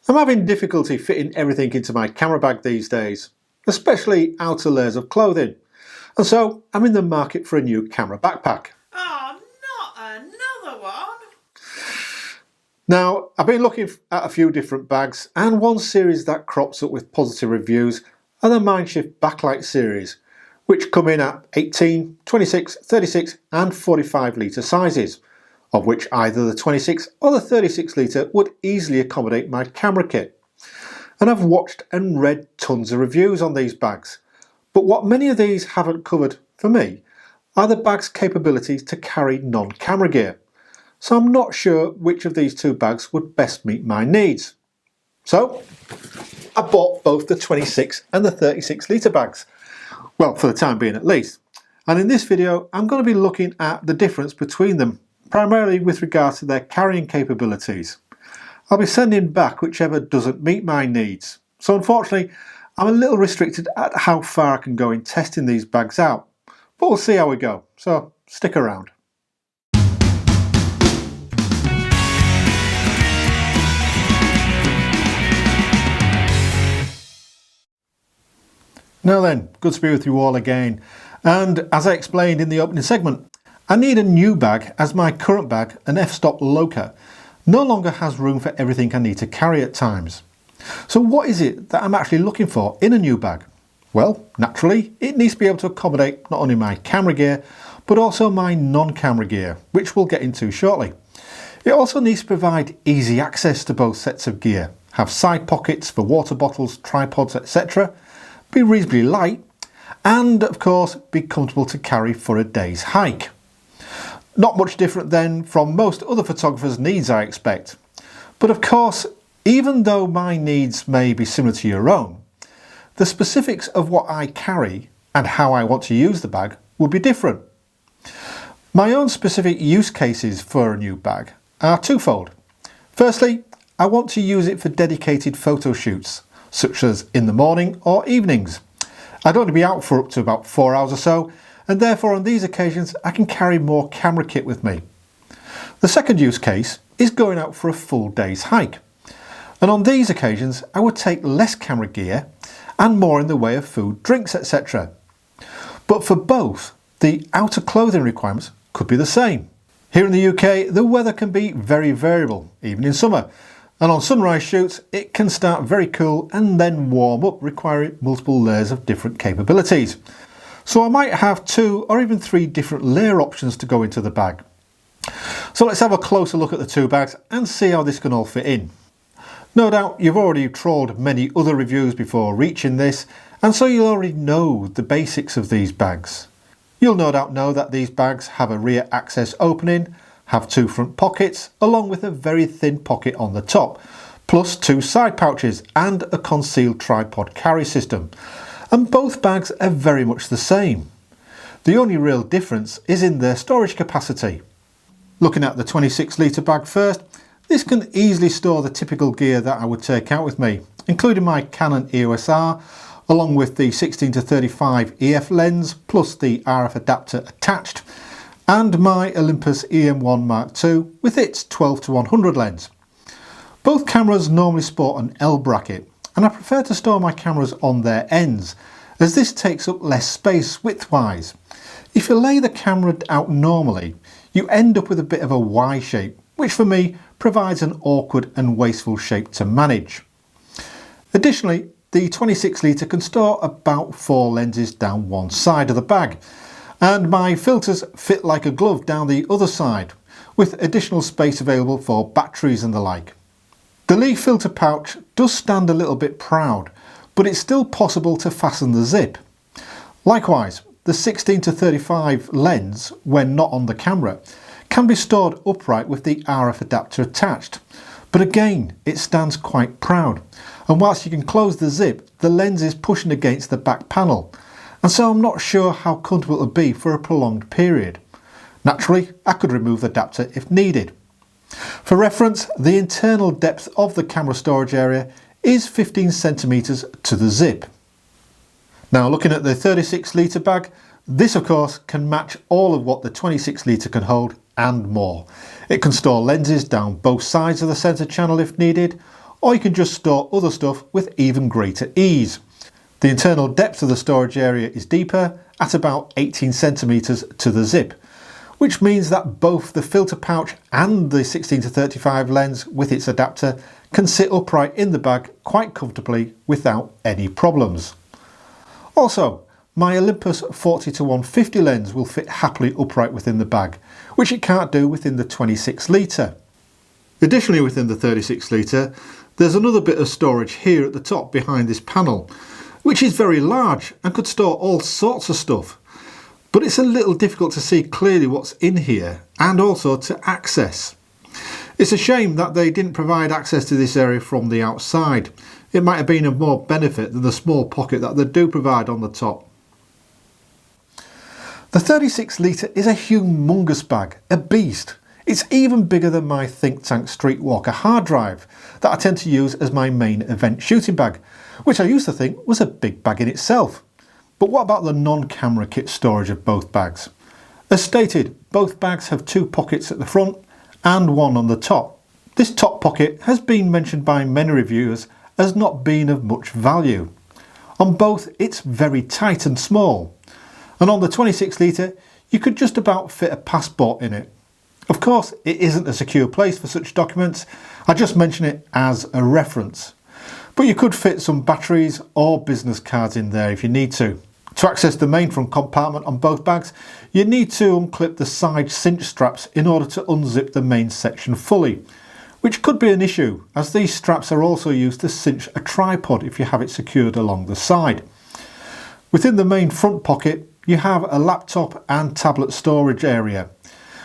I'm having difficulty fitting everything into my camera bag these days, especially outer layers of clothing, and so I'm in the market for a new camera backpack. Oh, not another one! Now, I've been looking at a few different bags, and one series that crops up with positive reviews are the Mindshift Backlight series, which come in at 18, 26, 36 and 45 litre sizes, of which either the 26 or the 36 litre would easily accommodate my camera kit. And I've watched and read tons of reviews on these bags, but what many of these haven't covered for me are the bag's capabilities to carry non-camera gear. So I'm not sure which of these two bags would best meet my needs. So I bought both the 26 and the 36 litre bags, well, for the time being at least. And in this video I'm going to be looking at the difference between them, primarily with regard to their carrying capabilities. I'll be sending back whichever doesn't meet my needs. So unfortunately I'm a little restricted at how far I can go in testing these bags out, but we'll see how we go, so stick around. Now then, good to be with you all again, and as I explained in the opening segment, I need a new bag as my current bag, an f-stop Loca, no longer has room for everything I need to carry at times. So what is it that I'm actually looking for in a new bag? Well, naturally, it needs to be able to accommodate not only my camera gear, but also my non-camera gear, which we'll get into shortly. It also needs to provide easy access to both sets of gear, have side pockets for water bottles, tripods, etc., be reasonably light, and of course be comfortable to carry for a day's hike. Not much different then from most other photographers' needs, I expect. But of course, even though my needs may be similar to your own, the specifics of what I carry and how I want to use the bag will be different. My own specific use cases for a new bag are twofold. Firstly, I want to use it for dedicated photo shoots, such as in the morning or evenings. I'd only be out for up to about 4 hours or so, and therefore on these occasions I can carry more camera kit with me. The second use case is going out for a full day's hike, and on these occasions I would take less camera gear and more in the way of food, drinks, etc. But for both, the outer clothing requirements could be the same. Here in the UK, the weather can be very variable, even in summer. And on sunrise shoots, it can start very cool and then warm up, requiring multiple layers of different capabilities. So I might have 2 or even 3 different layer options to go into the bag. So let's have a closer look at the two bags and see how this can all fit in. No doubt you've already trawled many other reviews before reaching this, and so you'll already know the basics of these bags. You'll no doubt know that these bags have a rear access opening, have 2 front pockets along with a very thin pocket on the top, plus 2 side pouches and a concealed tripod carry system. And both bags are very much the same. The only real difference is in their storage capacity. Looking at the 26 litre bag first, this can easily store the typical gear that I would take out with me, including my Canon EOS R, along with the 16-35 EF lens plus the RF adapter attached, and my Olympus EM1 Mark II with its 12-100 lens. Both cameras normally sport an L bracket, and I prefer to store my cameras on their ends, as this takes up less space widthwise. If you lay the camera out normally, you end up with a bit of a Y shape, which for me provides an awkward and wasteful shape to manage. Additionally, the 26 litre can store about 4 lenses down one side of the bag, and my filters fit like a glove down the other side, with additional space available for batteries and the like. The leaf filter pouch does stand a little bit proud, but it's still possible to fasten the zip. Likewise, the 16-35 lens, when not on the camera, can be stored upright with the RF adapter attached, but again it stands quite proud, and whilst you can close the zip, the lens is pushing against the back panel, and so I'm not sure how comfortable it will be for a prolonged period. Naturally, I could remove the adapter if needed. For reference, the internal depth of the camera storage area is 15 centimeters to the zip. Now looking at the 36 litre bag, this of course can match all of what the 26 litre can hold and more. It can store lenses down both sides of the centre channel if needed, or you can just store other stuff with even greater ease. The internal depth of the storage area is deeper, at about 18 centimeters to the zip, which means that both the filter pouch and the 16-35 lens with its adapter can sit upright in the bag quite comfortably without any problems. Also, my Olympus 40-150 lens will fit happily upright within the bag, which it can't do within the 26 litre. Additionally, within the 36 litre, there's another bit of storage here at the top behind this panel, which is very large and could store all sorts of stuff. But it's a little difficult to see clearly what's in here and also to access. It's a shame that they didn't provide access to this area from the outside. It might have been of more benefit than the small pocket that they do provide on the top. The 36 litre is a humongous bag, a beast. It's even bigger than my Think Tank Streetwalker hard drive that I tend to use as my main event shooting bag, which I used to think was a big bag in itself. But what about the non-camera kit storage of both bags? As stated, both bags have two pockets at the front and one on the top. This top pocket has been mentioned by many reviewers as not being of much value. On both, it's very tight and small. And on the 26 litre, you could just about fit a passport in it. Of course, it isn't a secure place for such documents. I just mention it as a reference. But you could fit some batteries or business cards in there if you need to. To access the main front compartment on both bags, you need to unclip the side cinch straps in order to unzip the main section fully, which could be an issue as these straps are also used to cinch a tripod if you have it secured along the side. Within the main front pocket, you have a laptop and tablet storage area,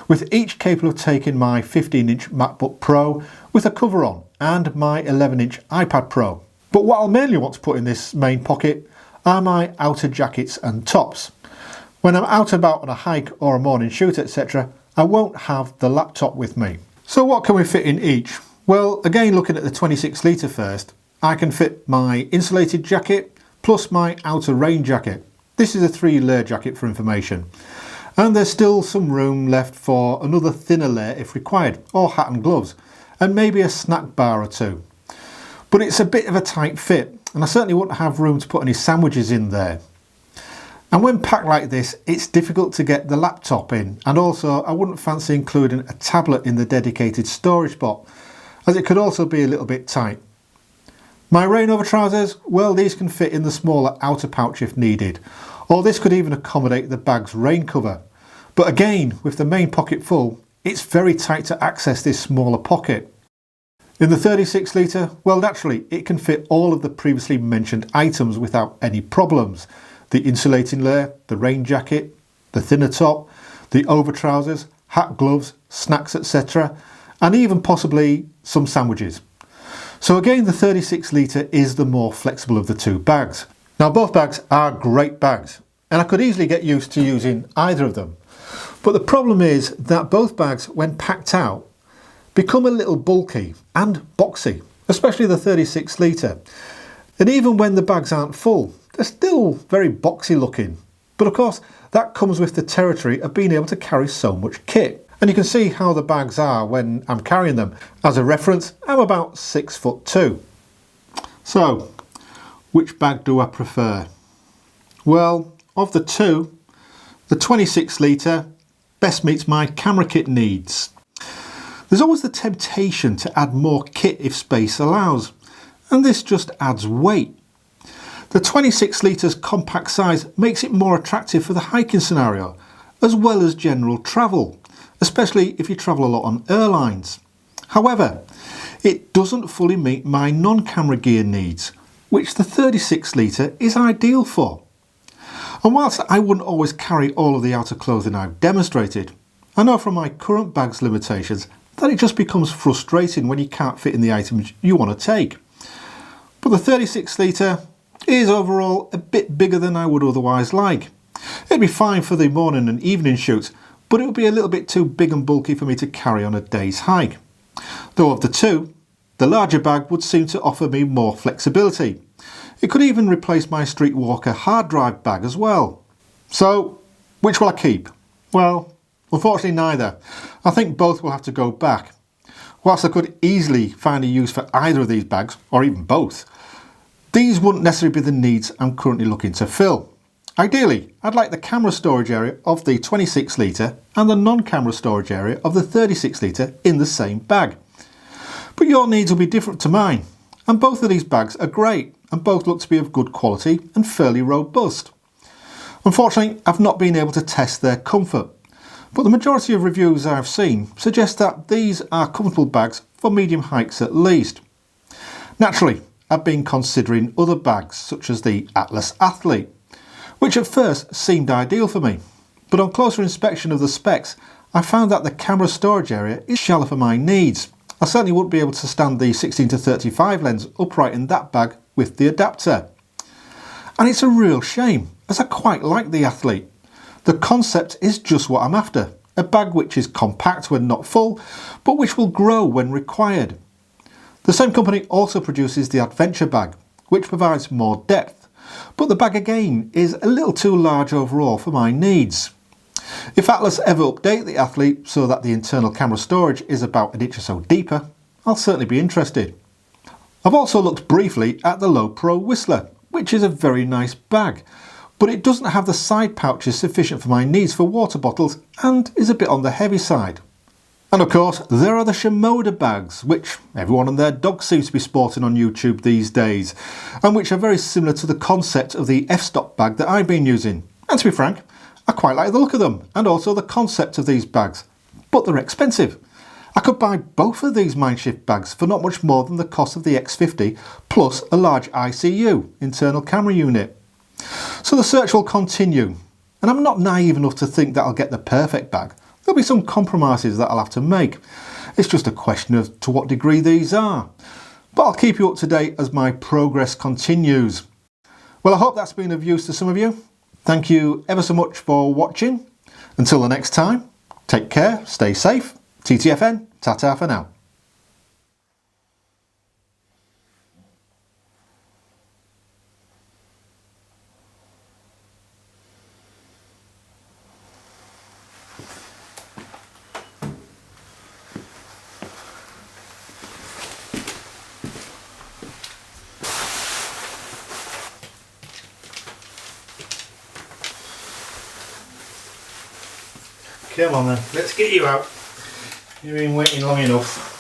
with each capable of taking my 15-inch MacBook Pro with a cover on and my 11-inch iPad Pro. But what I'll mainly want to put in this main pocket are my outer jackets and tops. When I'm out and about on a hike or a morning shoot, etc., I won't have the laptop with me. So what can we fit in each? Well, again, looking at the 26 litre first, I can fit my insulated jacket plus my outer rain jacket. This is a 3-layer jacket for information. And there's still some room left for another thinner layer if required, or hat and gloves, and maybe a snack bar or two. But it's a bit of a tight fit, and I certainly wouldn't have room to put any sandwiches in there. And when packed like this, it's difficult to get the laptop in, and also I wouldn't fancy including a tablet in the dedicated storage spot, as it could also be a little bit tight. My rain over trousers, well, these can fit in the smaller outer pouch if needed, or this could even accommodate the bag's rain cover. But again, with the main pocket full, it's very tight to access this smaller pocket. In the 36 litre, well, naturally, it can fit all of the previously mentioned items without any problems. The insulating layer, the rain jacket, the thinner top, the over trousers, hat, gloves, snacks, etc., and even possibly some sandwiches. So again, the 36 litre is the more flexible of the two bags. Now, both bags are great bags, and I could easily get used to using either of them. But the problem is that both bags, when packed out, become a little bulky and boxy, especially the 36 litre. And even when the bags aren't full, they're still very boxy looking. But of course, that comes with the territory of being able to carry so much kit. And you can see how the bags are when I'm carrying them. As a reference, I'm about 6'2". So, which bag do I prefer? Well, of the two, the 26 litre best meets my camera kit needs. There's always the temptation to add more kit if space allows, and this just adds weight. The 26 litres compact size makes it more attractive for the hiking scenario, as well as general travel, especially if you travel a lot on airlines. However, it doesn't fully meet my non-camera gear needs, which the 36 litre is ideal for. And whilst I wouldn't always carry all of the outer clothing I've demonstrated, I know from my current bag's limitations that it just becomes frustrating when you can't fit in the items you want to take. But the 36 litre is overall a bit bigger than I would otherwise like. It'd be fine for the morning and evening shoots, but it would be a little bit too big and bulky for me to carry on a day's hike. Though of the two, the larger bag would seem to offer me more flexibility. It could even replace my Streetwalker hard drive bag as well. So, which will I keep? Well, unfortunately neither. I think both will have to go back. whilst I could easily find a use for either of these bags, or even both, these wouldn't necessarily be the needs I'm currently looking to fill. Ideally, I'd like the camera storage area of the 26 litre and the non-camera storage area of the 36 litre in the same bag. But your needs will be different to mine, and both of these bags are great and both look to be of good quality and fairly robust. Unfortunately, I've not been able to test their comfort, but the majority of reviews I've seen suggest that these are comfortable bags for medium hikes at least. Naturally, I've been considering other bags such as the Atlas Athlete, which at first seemed ideal for me, but on closer inspection of the specs I found that the camera storage area is shallow for my needs. I certainly wouldn't be able to stand the 16-35 lens upright in that bag with the adapter. And it's a real shame, as I quite like the Athlete. The concept is just what I'm after, a bag which is compact when not full, but which will grow when required. The same company also produces the Adventure bag, which provides more depth, but the bag again is a little too large overall for my needs. If Atlas ever update the Athlete so that the internal camera storage is about an inch or so deeper, I'll certainly be interested. I've also looked briefly at the Low Pro Whistler, which is a very nice bag, but it doesn't have the side pouches sufficient for my needs for water bottles and is a bit on the heavy side. And of course, there are the Shimoda bags, which everyone and their dog seems to be sporting on YouTube these days, and which are very similar to the concept of the f-stop bag that I've been using. And to be frank, I quite like the look of them, and also the concept of these bags, but they're expensive. I could buy both of these Mindshift bags for not much more than the cost of the X50 plus a large ICU, internal camera unit. So the search will continue, and I'm not naive enough to think that I'll get the perfect bag. There'll be some compromises that I'll have to make. It's just a question of to what degree these are. But I'll keep you up to date as my progress continues. Well, I hope that's been of use to some of you. Thank you ever so much for watching. Until the next time, take care, stay safe. TTFN, ta-ta for now. Come on then, let's get you out. You've been waiting long enough.